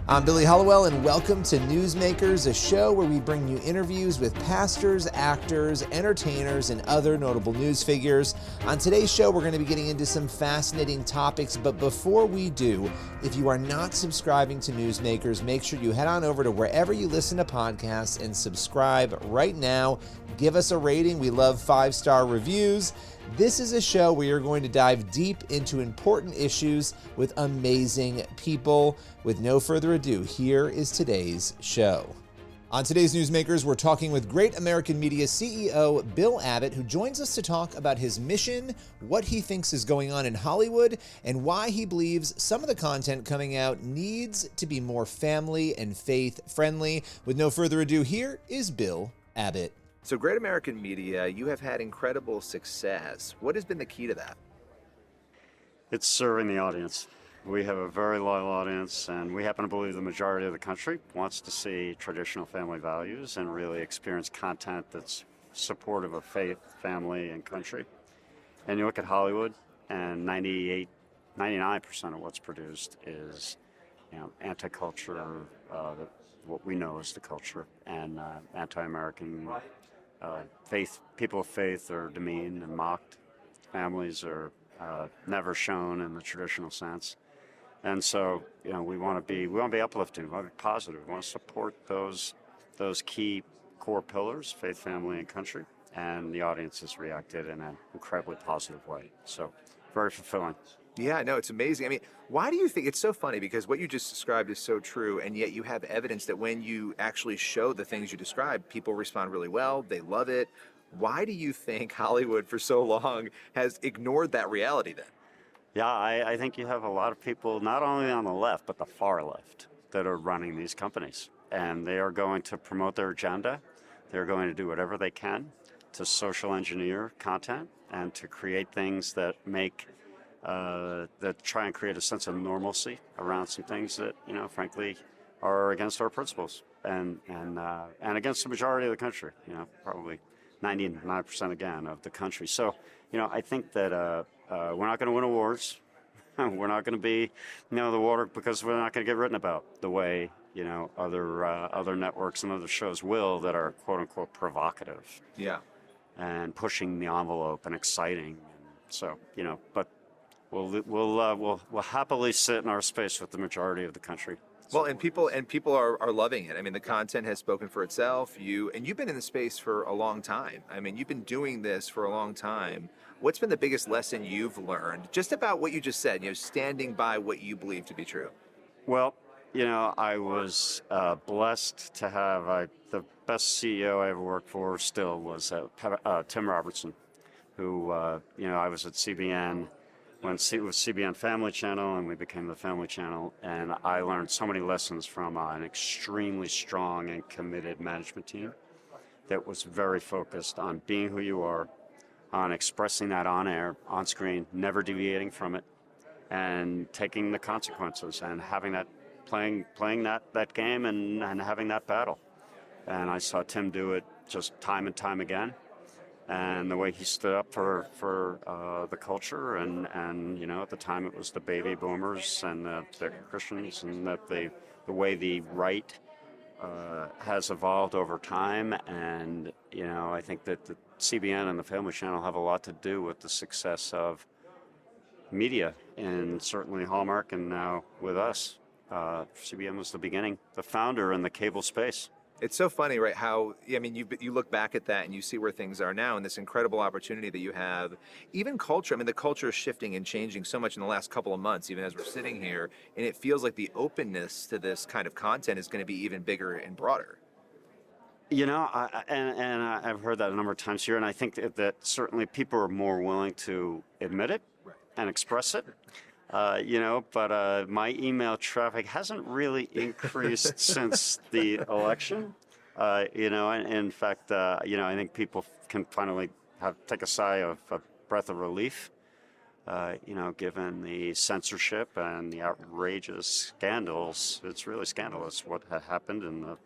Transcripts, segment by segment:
I'm Billy Hollowell, and welcome to Newsmakers, a show where we bring you interviews with pastors, actors, entertainers, and other notable news figures. On today's show, we're going to be getting into some fascinating topics, but before we do, if you are not subscribing to Newsmakers, make sure you head on over to wherever you listen to podcasts and subscribe right now. Give us a rating. We love 5-star reviews. This is a show where you're going to dive deep into important issues with amazing people. With no further ado, here is today's show. On today's Newsmakers, we're talking with Great American Media CEO Bill Abbott, who joins us to talk about his mission, what he thinks is going on in Hollywood, and why he believes some of the content coming out needs to be more family and faith-friendly. With no further ado, here is Bill Abbott. So Great American Media, you have had incredible success. What has been the key to that? It's serving the audience. We have a very loyal audience, and we happen to believe the majority of the country wants to see traditional family values and really experience content that's supportive of faith, family, and country. And you look at Hollywood, and 99% of what's produced is, anti-culture, what we know as the culture, and anti-American. Faith, people of faith are demeaned and mocked. Families are never shown in the traditional sense, and so we want to be uplifting, we want to be positive, we want to support those key core pillars: faith, family, and country. And the audience has reacted in an incredibly positive way. So very fulfilling. Yeah, no, it's amazing. I mean, why do you think it's so funny? Because what you just described is so true, and yet you have evidence that when you actually show the things you describe, people respond really well. They love it. Why do you think Hollywood for so long has ignored that reality then? Yeah, I think you have a lot of people, not only on the left, but the far left, that are running these companies. And they are going to promote their agenda. They're going to do whatever they can to social engineer content and to create things that try and create a sense of normalcy around some things that, frankly, are against our principles and against the majority of the country, probably 99% again of the country. So, I think that we're not going to win awards. We're not going to be, the water, because we're not going to get written about the way, other networks and other shows will, that are quote unquote provocative. Yeah. And pushing the envelope and exciting. And so, but we'll happily sit in our space with the majority of the country. Well, and people are loving it. I mean, the content has spoken for itself. You've been in the space for a long time. I mean, you've been doing this for a long time. What's been the biggest lesson you've learned just about what you just said, standing by what you believe to be true? Well, I was blessed to have the best CEO I ever worked for still was Tim Robertson, who, I was at CBN when it was CBN Family Channel, and we became the Family Channel, and I learned so many lessons from an extremely strong and committed management team that was very focused on being who you are, on expressing that on air, on screen, never deviating from it, and taking the consequences and having that, playing that game and having that battle. And I saw Tim do it just time and time again. And the way he stood up for the culture, and at the time it was the baby boomers and the Christians, and that the way the right has evolved over time. And I think that the CBN and the Family Channel have a lot to do with the success of media, and certainly Hallmark, and now with us. CBN was the beginning, the founder in the cable space. It's so funny, right, how, you look back at that and you see where things are now and this incredible opportunity that you have. Even culture, the culture is shifting and changing so much in the last couple of months, even as we're sitting here, and it feels like the openness to this kind of content is going to be even bigger and broader. I've heard that a number of times here, and I think that certainly people are more willing to admit it and express it. But my email traffic hasn't really increased since the election. And in fact, I think people can finally take a sigh of a breath of relief, given the censorship and the outrageous scandals. It's really scandalous what had happened in the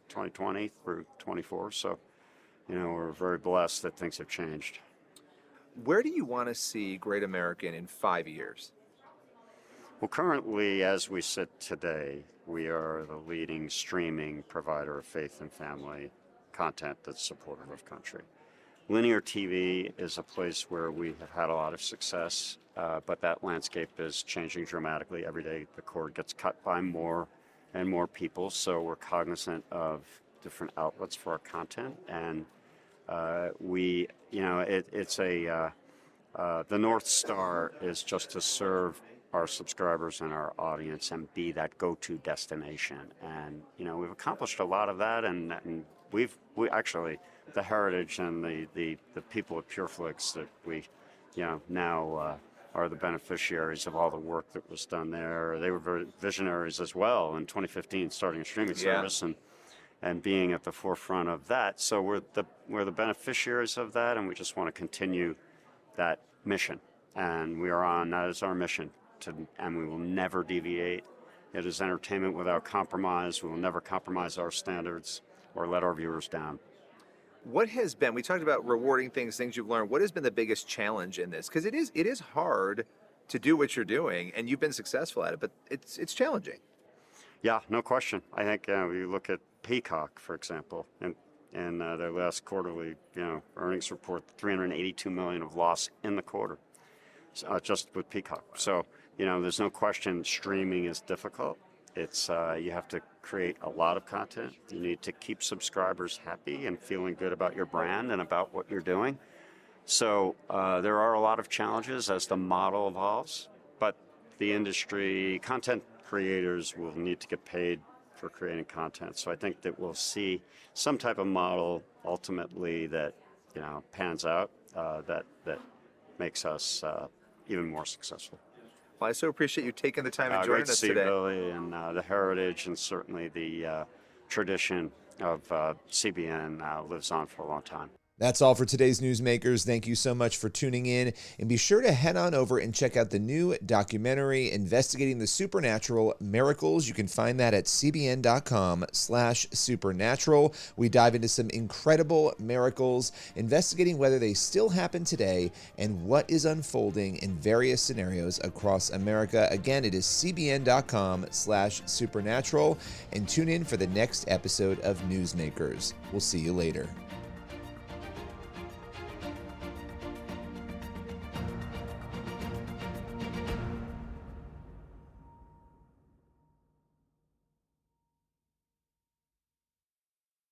2020 through 24. So, we're very blessed that things have changed. Where do you want to see Great American in 5 years? Well, currently, as we sit today, we are the leading streaming provider of faith and family content that's supportive of country. Linear TV is a place where we have had a lot of success, but that landscape is changing dramatically. Every day the cord gets cut by more and more people, so we're cognizant of different outlets for our content, and the North Star is just to serve our subscribers and our audience and be that go-to destination. And, we've accomplished a lot of that, and we actually, the heritage and the people at PureFlix that we, now are the beneficiaries of all the work that was done there. They were very visionaries as well in 2015, starting a streaming service and being at the forefront of that. So we're the beneficiaries of that, and we just want to continue that mission. And that is our mission, and we will never deviate. It is entertainment without compromise. We will never compromise our standards or let our viewers down. What has been, we talked about rewarding things you've learned. What has been the biggest challenge in this? Because it is hard to do what you're doing, and you've been successful at it, but it's challenging. Yeah, no question. I think you look at Peacock, for example, and their last quarterly earnings report, $382 million of loss in the quarter, just with Peacock. So there's no question streaming is difficult. It's you have to create a lot of content. You need to keep subscribers happy and feeling good about your brand and about what you're doing. So there are a lot of challenges as the model evolves, but the industry, content creators will need to get paid for creating content. So I think that we'll see some type of model ultimately that pans out that makes us even more successful. Well, I so appreciate you taking the time and joining us today. Great to see Billy, and the heritage and certainly the tradition of CBN lives on for a long time. That's all for today's Newsmakers. Thank you so much for tuning in, and be sure to head on over and check out the new documentary investigating the supernatural miracles. You can find that at cbn.com/supernatural. We dive into some incredible miracles, investigating whether they still happen today and what is unfolding in various scenarios across America. Again, it is cbn.com/supernatural, and tune in for the next episode of Newsmakers. We'll see you later.